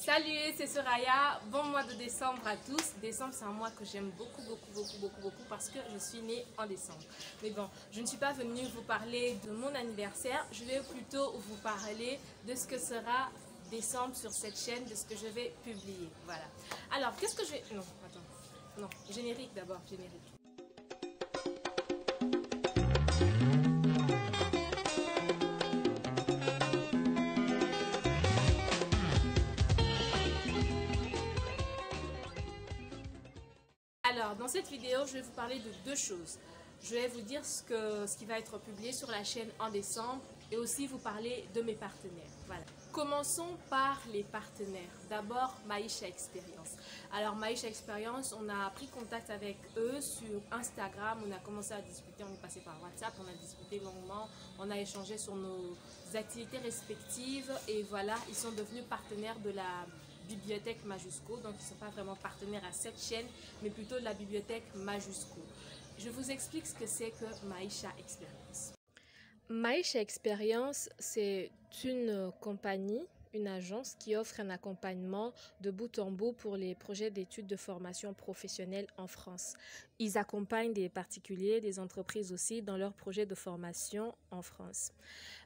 Salut, c'est Soraya. Bon mois de décembre à tous. Décembre, c'est un mois que j'aime beaucoup parce que je suis née en décembre. Mais bon, je ne suis pas venue vous parler de mon anniversaire. Je vais plutôt vous parler de ce que sera décembre sur cette chaîne, de ce que je vais publier. Voilà. Alors, qu'est-ce que je vais... Non, attends. Non, générique d'abord, générique. Alors, dans cette vidéo, je vais vous parler de deux choses. Je vais vous dire ce qui va être publié sur la chaîne en décembre et aussi vous parler de mes partenaires. Voilà. Commençons par les partenaires. D'abord, Maïcha Experience. Alors, Maïcha Experience, on a pris contact avec eux sur Instagram. On a commencé à discuter, on est passé par WhatsApp, on a discuté longuement, on a échangé sur nos activités respectives et voilà, ils sont devenus partenaires de la bibliothèque Majusco, donc ils ne sont pas vraiment partenaires à cette chaîne, mais plutôt de la bibliothèque Majusco. Je vous explique ce que c'est que Maïcha Experience. Maïcha Experience, c'est une compagnie, une agence qui offre un accompagnement de bout en bout pour les projets d'études de formation professionnelle en France. Ils accompagnent des particuliers, des entreprises aussi dans leurs projets de formation en France.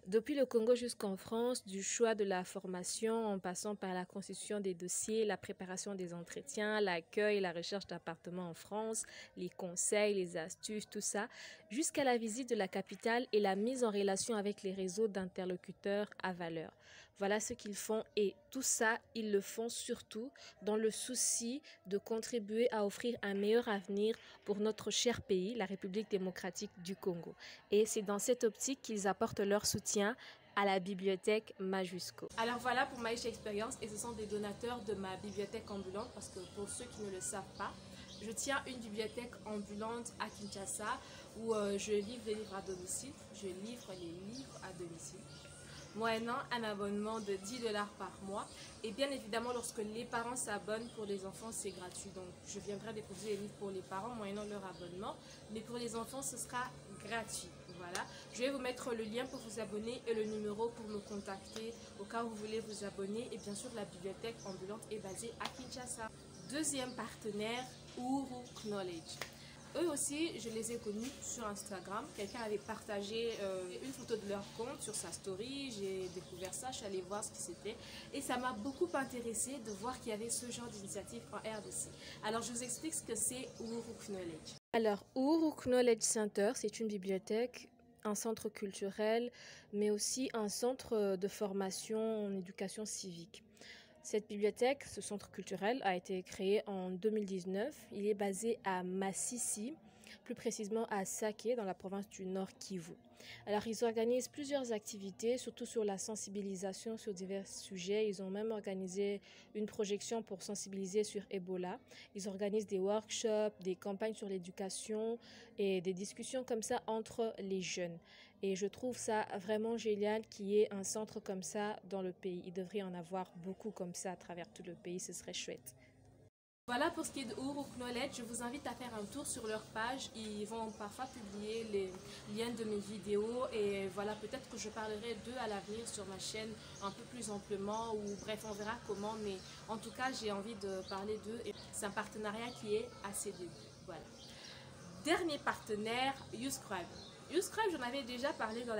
Depuis le Congo jusqu'en France, du choix de la formation en passant par la constitution des dossiers, la préparation des entretiens, l'accueil, la recherche d'appartements en France, les conseils, les astuces, tout ça, jusqu'à la visite de la capitale et la mise en relation avec les réseaux d'interlocuteurs à valeur. Voilà ce qu'ils font et tout ça, ils le font surtout dans le souci de contribuer à offrir un meilleur avenir pour notre cher pays, la République démocratique du Congo. Et c'est dans cette optique qu'ils apportent leur soutien à la bibliothèque Majusco. Alors voilà pour Maïcha Experience et ce sont des donateurs de ma bibliothèque ambulante parce que pour ceux qui ne le savent pas, je tiens une bibliothèque ambulante à Kinshasa où je livre des livres à domicile. Je livre les livres à domicile, moyennant un abonnement de 10 $ par mois. Et bien évidemment, lorsque les parents s'abonnent, pour les enfants, c'est gratuit. Donc, je viendrai déposer les livres pour les parents, moyennant leur abonnement. Mais pour les enfants, ce sera gratuit. Voilà. Je vais vous mettre le lien pour vous abonner et le numéro pour me contacter au cas où vous voulez vous abonner. Et bien sûr, la bibliothèque ambulante est basée à Kinshasa. Deuxième partenaire, Uru Knowledge. Eux aussi, je les ai connus sur Instagram. Quelqu'un avait partagé une photo de leur compte sur sa story. J'ai découvert ça, je suis allée voir ce que c'était. Et ça m'a beaucoup intéressée de voir qu'il y avait ce genre d'initiative en RDC. Alors, je vous explique ce que c'est Uru Knowledge. Alors, Uru Knowledge Center, c'est une bibliothèque, un centre culturel, mais aussi un centre de formation en éducation civique. Cette bibliothèque, ce centre culturel, a été créé en 2019. Il est basé à Massissi, plus précisément à Saké, dans la province du Nord Kivu. Alors, ils organisent plusieurs activités, surtout sur la sensibilisation sur divers sujets. Ils ont même organisé une projection pour sensibiliser sur Ebola. Ils organisent des workshops, des campagnes sur l'éducation et des discussions comme ça entre les jeunes. Et je trouve ça vraiment génial qu'il y ait un centre comme ça dans le pays. Il devrait y en avoir beaucoup comme ça à travers tout le pays, ce serait chouette. Voilà pour ce qui est de Uru Knowledge, je vous invite à faire un tour sur leur page. Ils vont parfois publier les liens de mes vidéos et voilà, peut-être que je parlerai d'eux à l'avenir sur ma chaîne un peu plus amplement ou bref, on verra comment, mais en tout cas, j'ai envie de parler d'eux et c'est un partenariat qui est à ses débuts. Voilà. Dernier partenaire, YouScribe. YouScribe, j'en avais déjà parlé dans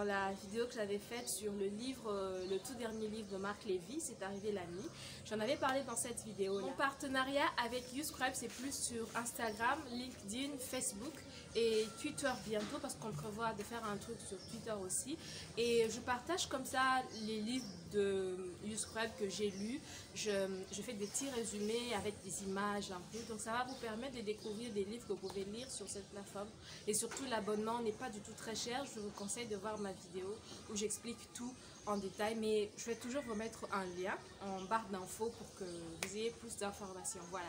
la vidéo que j'avais faite sur le livre, le tout dernier livre de Marc Lévy, C'est arrivé la nuit. J'en avais parlé dans cette vidéo. Mon partenariat avec YouScribe, c'est plus sur Instagram, LinkedIn, Facebook et Twitter bientôt parce qu'on prévoit de faire un truc sur Twitter aussi. Et je partage comme ça les livres de YouScribe que j'ai lus. Je fais des petits résumés avec des images un peu. Donc ça va vous permettre de découvrir des livres que vous pouvez lire sur cette plateforme. Et surtout, l'abonnement n'est pas du tout très cher. Je vous conseille de voir ma vidéo où j'explique tout en détail. Mais je vais toujours vous mettre un lien en barre d'infos pour que vous ayez plus d'informations. Voilà.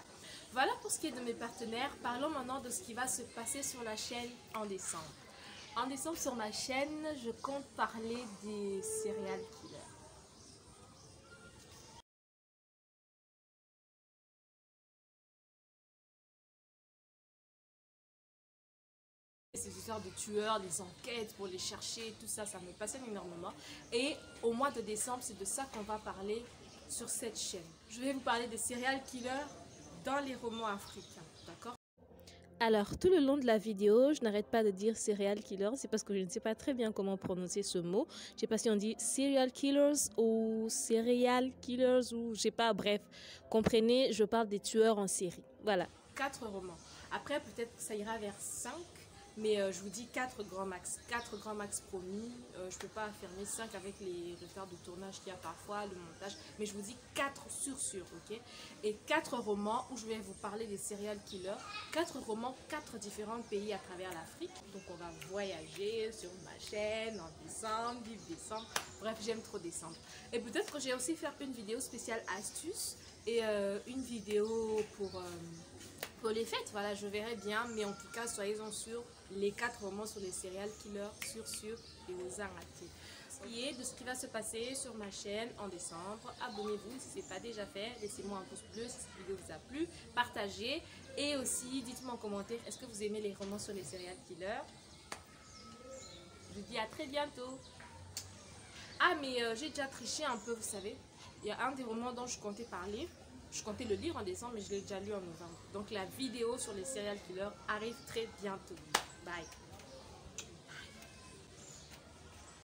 Voilà pour ce qui est de mes partenaires. Parlons maintenant de ce qui va se passer sur la chaîne en décembre. En décembre, sur ma chaîne, je compte parler des serial killers. Ces histoires de tueurs, des enquêtes pour les chercher, tout ça, ça me passionne énormément. Et au mois de décembre, c'est de ça qu'on va parler sur cette chaîne. Je vais vous parler des serial killers dans les romans africains, d'accord? Alors, tout le long de la vidéo, je n'arrête pas de dire serial killer. C'est parce que je ne sais pas très bien comment prononcer ce mot. Je ne sais pas si on dit serial killers ou serial killers ou je sais pas. Bref, comprenez, je parle des tueurs en série. Voilà. 4 romans. Après, peut-être que ça ira vers 5. Mais je vous dis 4 grands max. 4 grands max promis. Je ne peux pas affirmer 5 avec les retards de tournage qu'il y a parfois, le montage. Mais je vous dis 4 sûr, ok? Et 4 romans où je vais vous parler des serial killers. 4 romans, 4 différents pays à travers l'Afrique. Donc on va voyager sur ma chaîne en décembre, vivre décembre. Bref, j'aime trop décembre. Et peut-être que j'ai aussi fait une vidéo spéciale astuces et une vidéo pour les fêtes, voilà, je verrai bien, mais en tout cas, soyez-en sûrs, les 4 romans sur les serial killers, sûr, et aux arrêtés. Ce qui est de ce qui va se passer sur ma chaîne en décembre. Abonnez-vous si ce n'est pas déjà fait, laissez-moi un pouce bleu si cette vidéo vous a plu, partagez, et aussi, dites-moi en commentaire, est-ce que vous aimez les romans sur les serial killers? Je vous dis à très bientôt. Ah, mais j'ai déjà triché un peu, vous savez. Il y a un des romans dont je comptais parler. Je comptais le lire en décembre, mais je l'ai déjà lu en novembre. Donc la vidéo sur les serial killers arrive très bientôt. Bye.